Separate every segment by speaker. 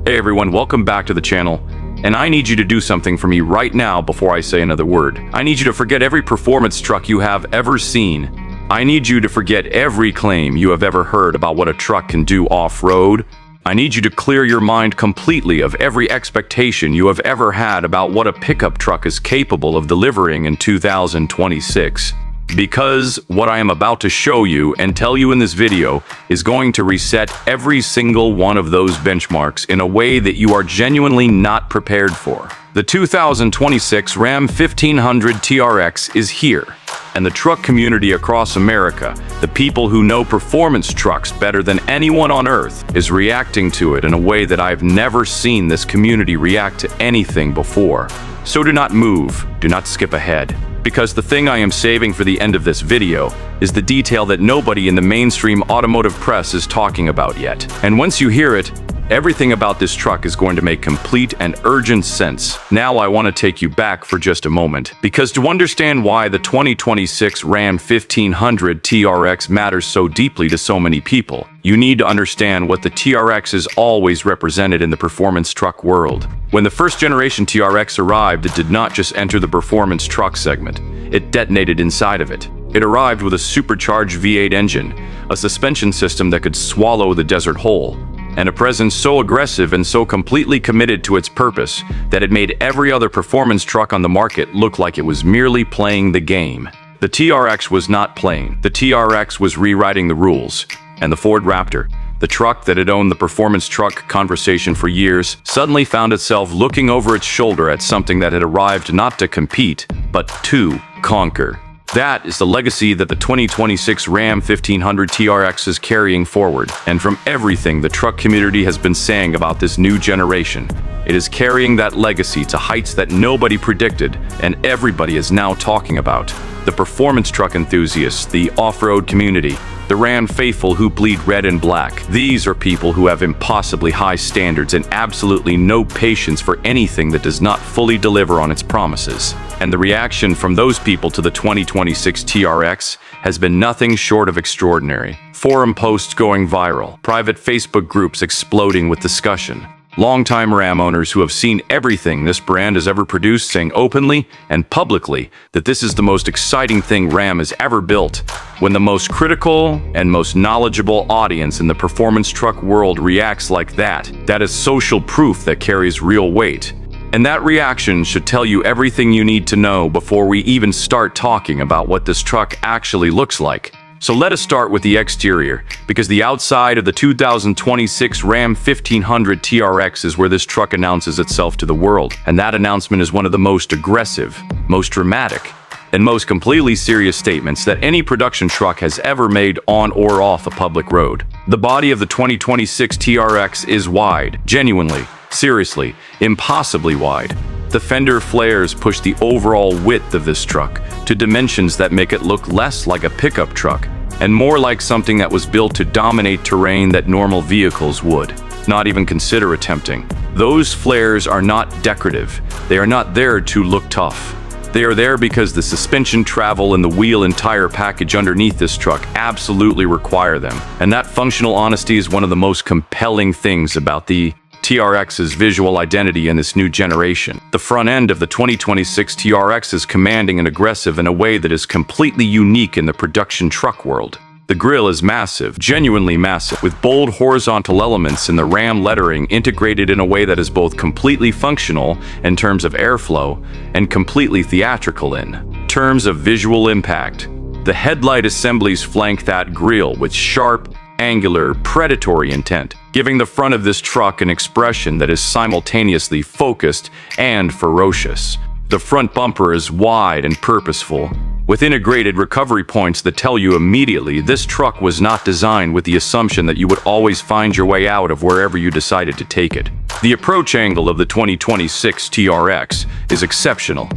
Speaker 1: Hey everyone, welcome back to the channel. And I need you to do something for me right now before I say another word. I need you to forget every performance truck you have ever seen. I need you to forget every claim you have ever heard about what a truck can do off-road. I need you to clear your mind completely of every expectation you have ever had about what a pickup truck is capable of delivering in 2026. Because what I am about to show you and tell you in this video is going to reset every single one of those benchmarks in a way that you are genuinely not prepared for. The 2026 Ram 1500 TRX is here, and the truck community across America, the people who know performance trucks better than anyone on earth, is reacting to it in a way that I've never seen this community react to anything before. So do not move, do not skip ahead. Because the thing I am saving for the end of this video is the detail that nobody in the mainstream automotive press is talking about yet. And once you hear it, everything about this truck is going to make complete and urgent sense. Now I want to take you back for just a moment, because to understand why the 2026 Ram 1500 TRX matters so deeply to so many people, you need to understand what the TRX is always represented in the performance truck world. When the first generation TRX arrived, it did not just enter the performance truck segment, it detonated inside of it. It arrived with a supercharged V8 engine, a suspension system that could swallow the desert whole, and a presence so aggressive and so completely committed to its purpose that it made every other performance truck on the market look like it was merely playing the game. The TRX was not playing. The TRX was rewriting the rules, and the Ford Raptor, the truck that had owned the performance truck conversation for years, suddenly found itself looking over its shoulder at something that had arrived not to compete, but to conquer. That is the legacy that the 2026 Ram 1500 TRX is carrying forward. And from everything the truck community has been saying about this new generation, it is carrying that legacy to heights that nobody predicted and everybody is now talking about. The performance truck enthusiasts, the off-road community, the Ram faithful who bleed red and black. These are people who have impossibly high standards and absolutely no patience for anything that does not fully deliver on its promises. And the reaction from those people to the 2026 TRX has been nothing short of extraordinary. Forum posts going viral, private Facebook groups exploding with discussion. Longtime Ram owners who have seen everything this brand has ever produced saying openly and publicly that this is the most exciting thing Ram has ever built. When the most critical and most knowledgeable audience in the performance truck world reacts like that, that is social proof that carries real weight. And that reaction should tell you everything you need to know before we even start talking about what this truck actually looks like. So let us start with the exterior, because the outside of the 2026 Ram 1500 TRX is where this truck announces itself to the world. And that announcement is one of the most aggressive, most dramatic, and most completely serious statements that any production truck has ever made on or off a public road. The body of the 2026 TRX is wide, genuinely, seriously, impossibly wide. The fender flares push the overall width of this truck to dimensions that make it look less like a pickup truck and more like something that was built to dominate terrain that normal vehicles would not even consider attempting. Those flares are not decorative. They are not there to look tough. They are there because the suspension travel and the wheel and tire package underneath this truck absolutely require them. And that functional honesty is one of the most compelling things about the TRX's visual identity in this new generation. The front end of the 2026 TRX is commanding and aggressive in a way that is completely unique in the production truck world. The grille is massive, genuinely massive, with bold horizontal elements in the Ram lettering integrated in a way that is both completely functional in terms of airflow and completely theatrical in terms of visual impact. The headlight assemblies flank that grille with sharp, angular, predatory intent, giving the front of this truck an expression that is simultaneously focused and ferocious. The front bumper is wide and purposeful, with integrated recovery points that tell you immediately this truck was not designed with the assumption that you would always find your way out of wherever you decided to take it. The approach angle of the 2026 TRX is exceptional.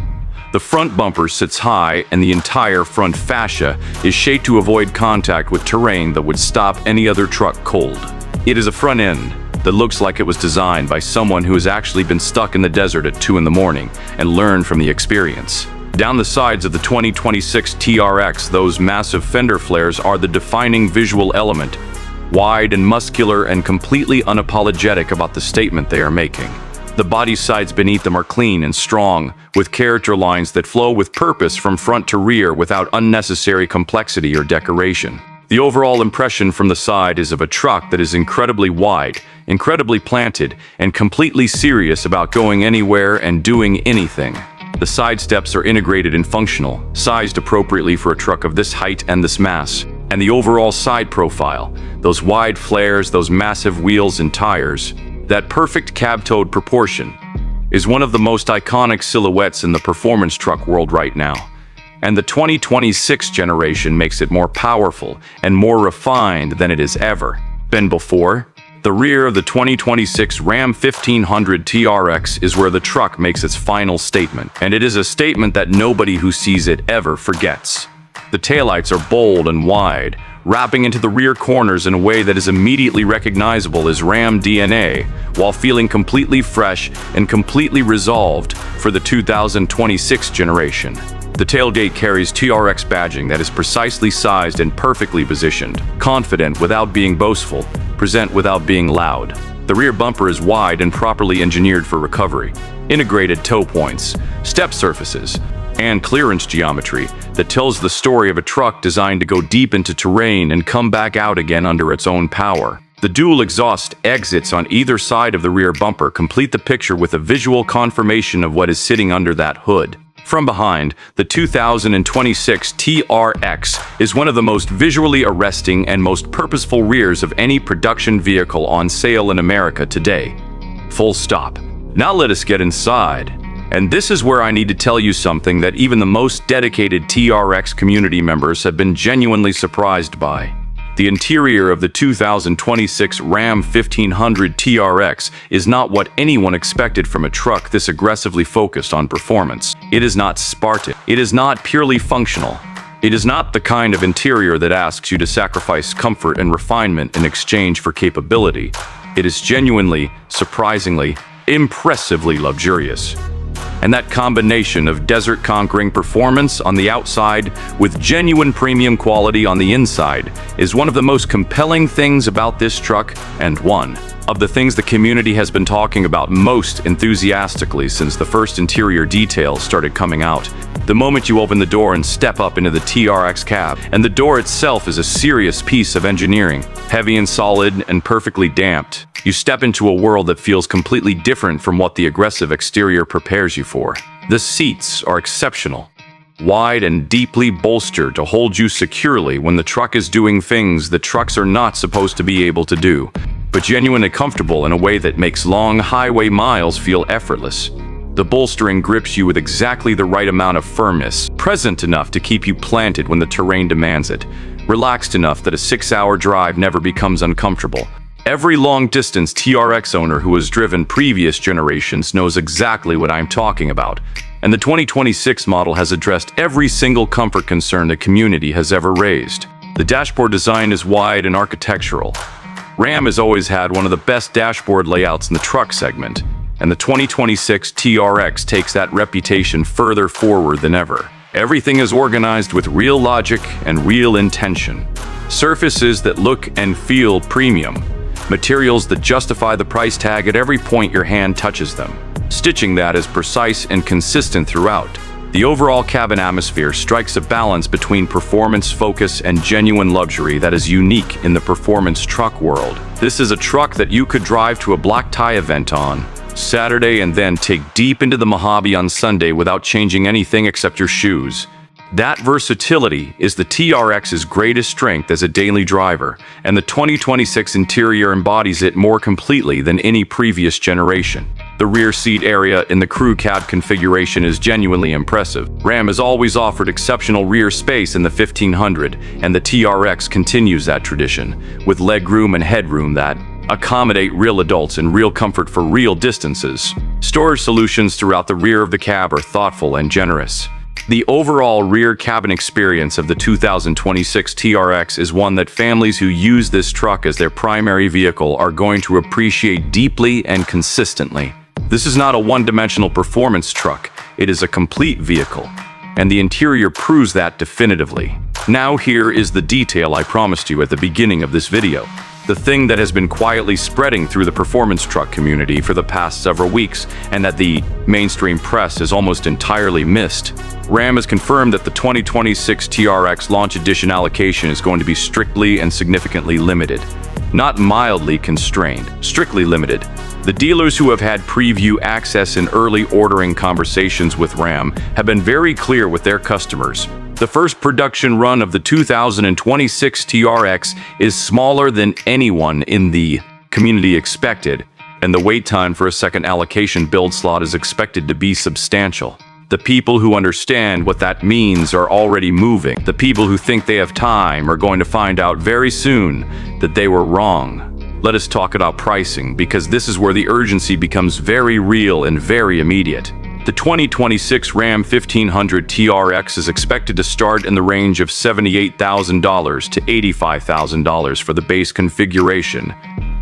Speaker 1: The front bumper sits high and the entire front fascia is shaped to avoid contact with terrain that would stop any other truck cold. It is a front end that looks like it was designed by someone who has actually been stuck in the desert at 2 in the morning and learned from the experience. Down the sides of the 2026 TRX, those massive fender flares are the defining visual element. wide and muscular and completely unapologetic about the statement they are making. The body sides beneath them are clean and strong, with character lines that flow with purpose from front to rear without unnecessary complexity or decoration. The overall impression from the side is of a truck that is incredibly wide, incredibly planted, and completely serious about going anywhere and doing anything. The side steps are integrated and functional, sized appropriately for a truck of this height and this mass. And the overall side profile, those wide flares, those massive wheels and tires, that perfect cab-toed proportion, is one of the most iconic silhouettes in the performance truck world right now. And the 2026 generation makes it more powerful and more refined than it has ever been before. The rear of the 2026 Ram 1500 TRX is where the truck makes its final statement, and it is a statement that nobody who sees it ever forgets. The taillights are bold and wide, wrapping into the rear corners in a way that is immediately recognizable as Ram DNA, while feeling completely fresh and completely resolved for the 2026 generation. The tailgate carries TRX badging that is precisely sized and perfectly positioned, confident without being boastful, present without being loud. The rear bumper is wide and properly engineered for recovery. Integrated toe points, step surfaces, and clearance geometry that tells the story of a truck designed to go deep into terrain and come back out again under its own power. The dual exhaust exits on either side of the rear bumper complete the picture with a visual confirmation of what is sitting under that hood. From behind, the 2026 TRX is one of the most visually arresting and most purposeful rears of any production vehicle on sale in America today. Full stop. Now let us get inside. And this is where I need to tell you something that even the most dedicated TRX community members have been genuinely surprised by. The interior of the 2026 Ram 1500 TRX is not what anyone expected from a truck this aggressively focused on performance. It is not Spartan. It is not purely functional. It is not the kind of interior that asks you to sacrifice comfort and refinement in exchange for capability. It is genuinely, surprisingly, impressively luxurious. And that combination of desert-conquering performance on the outside with genuine premium quality on the inside is one of the most compelling things about this truck, and one of the things the community has been talking about most enthusiastically since the first interior details started coming out. The moment you open the door and step up into the TRX cab, and the door itself is a serious piece of engineering, heavy and solid and perfectly damped, you step into a world that feels completely different from what the aggressive exterior prepares you for. The seats are exceptional, wide and deeply bolstered to hold you securely when the truck is doing things that trucks are not supposed to be able to do, but genuinely comfortable in a way that makes long highway miles feel effortless. The bolstering grips you with exactly the right amount of firmness, present enough to keep you planted when the terrain demands it, relaxed enough that a 6-hour drive never becomes uncomfortable. Every long-distance TRX owner who has driven previous generations knows exactly what I'm talking about, and the 2026 model has addressed every single comfort concern the community has ever raised. The dashboard design is wide and architectural. Ram has always had one of the best dashboard layouts in the truck segment, and the 2026 TRX takes that reputation further forward than ever. Everything is organized with real logic and real intention. Surfaces that look and feel premium. Materials that justify the price tag at every point your hand touches them. Stitching that is precise and consistent throughout. The overall cabin atmosphere strikes a balance between performance focus and genuine luxury that is unique in the performance truck world. This is a truck that you could drive to a black tie event on Saturday and then take deep into the Mojave on Sunday without changing anything except your shoes. That versatility is the TRX's greatest strength as a daily driver, and the 2026 interior embodies it more completely than any previous generation. The rear seat area in the crew cab configuration is genuinely impressive. Ram has always offered exceptional rear space in the 1500, and the TRX continues that tradition, with legroom and headroom that accommodate real adults in real comfort for real distances. Storage solutions throughout the rear of the cab are thoughtful and generous. The overall rear cabin experience of the 2026 TRX is one that families who use this truck as their primary vehicle are going to appreciate deeply and consistently. This is not a one-dimensional performance truck, it is a complete vehicle, and the interior proves that definitively. Now here is the detail I promised you at the beginning of this video. the thing that has been quietly spreading through the performance truck community for the past several weeks and that the mainstream press has almost entirely missed. Ram has confirmed that the 2026 TRX launch edition allocation is going to be strictly and significantly limited. Not mildly constrained, strictly limited. The dealers who have had preview access and early ordering conversations with Ram have been very clear with their customers. The first production run of the 2026 TRX is smaller than anyone in the community expected, and the wait time for a second allocation build slot is expected to be substantial. The people who understand what that means are already moving. The people who think they have time are going to find out very soon that they were wrong. Let us talk about pricing, because this is where the urgency becomes very real and very immediate. The 2026 Ram 1500 TRX is expected to start in the range of $78,000 to $85,000 for the base configuration,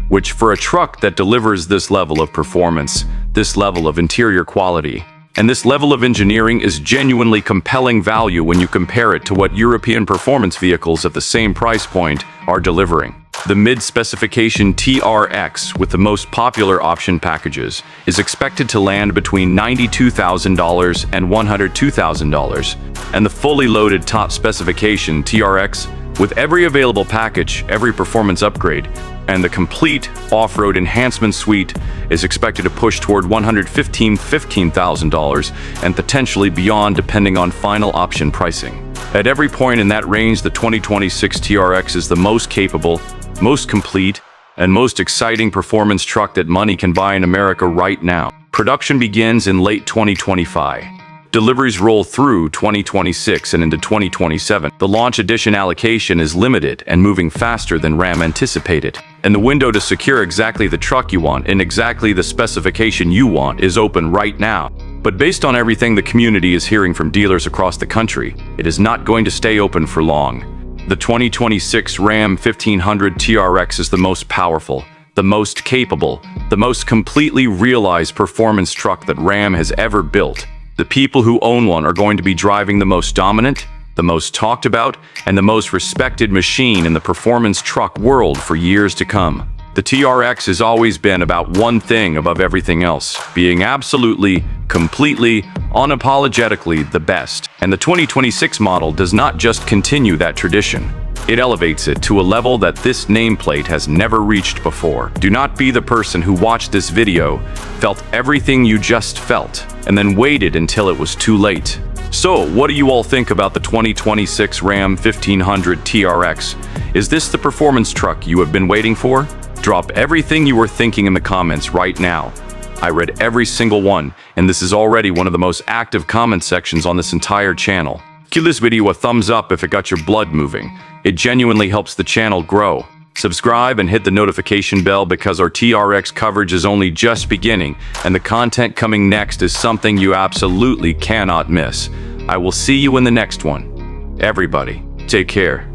Speaker 1: which for a truck that delivers this level of performance, this level of interior quality, and this level of engineering is genuinely compelling value when you compare it to what European performance vehicles at the same price point are delivering. The mid-specification TRX, with the most popular option packages, is expected to land between $92,000 and $102,000, and the fully loaded top specification TRX, with every available package, every performance upgrade, and the complete off-road enhancement suite, is expected to push toward $115,000 and potentially beyond depending on final option pricing. At every point in that range, the 2026 TRX is the most capable, most complete, and most exciting performance truck that money can buy in America right now. Production begins in late 2025. Deliveries roll through 2026 and into 2027. The launch edition allocation is limited and moving faster than Ram anticipated. And the window to secure exactly the truck you want and exactly the specification you want is open right now. But based on everything the community is hearing from dealers across the country, it is not going to stay open for long. The 2026 Ram 1500 TRX is the most powerful, the most capable, the most completely realized performance truck that Ram has ever built. The people who own one are going to be driving the most dominant, the most talked about, and the most respected machine in the performance truck world for years to come. The TRX has always been about one thing above everything else, being absolutely, completely, unapologetically the best. And the 2026 model does not just continue that tradition. It elevates it to a level that this nameplate has never reached before. Do not be the person who watched this video, felt everything you just felt, and then waited until it was too late. So, what do you all think about the 2026 Ram 1500 TRX? Is this the performance truck you have been waiting for? Drop everything you were thinking in the comments right now. I read every single one, and this is already one of the most active comment sections on this entire channel. Give this video a thumbs up if it got your blood moving. It genuinely helps the channel grow. Subscribe and hit the notification bell because our TRX coverage is only just beginning, and the content coming next is something you absolutely cannot miss. I will see you in the next one. Everybody, take care.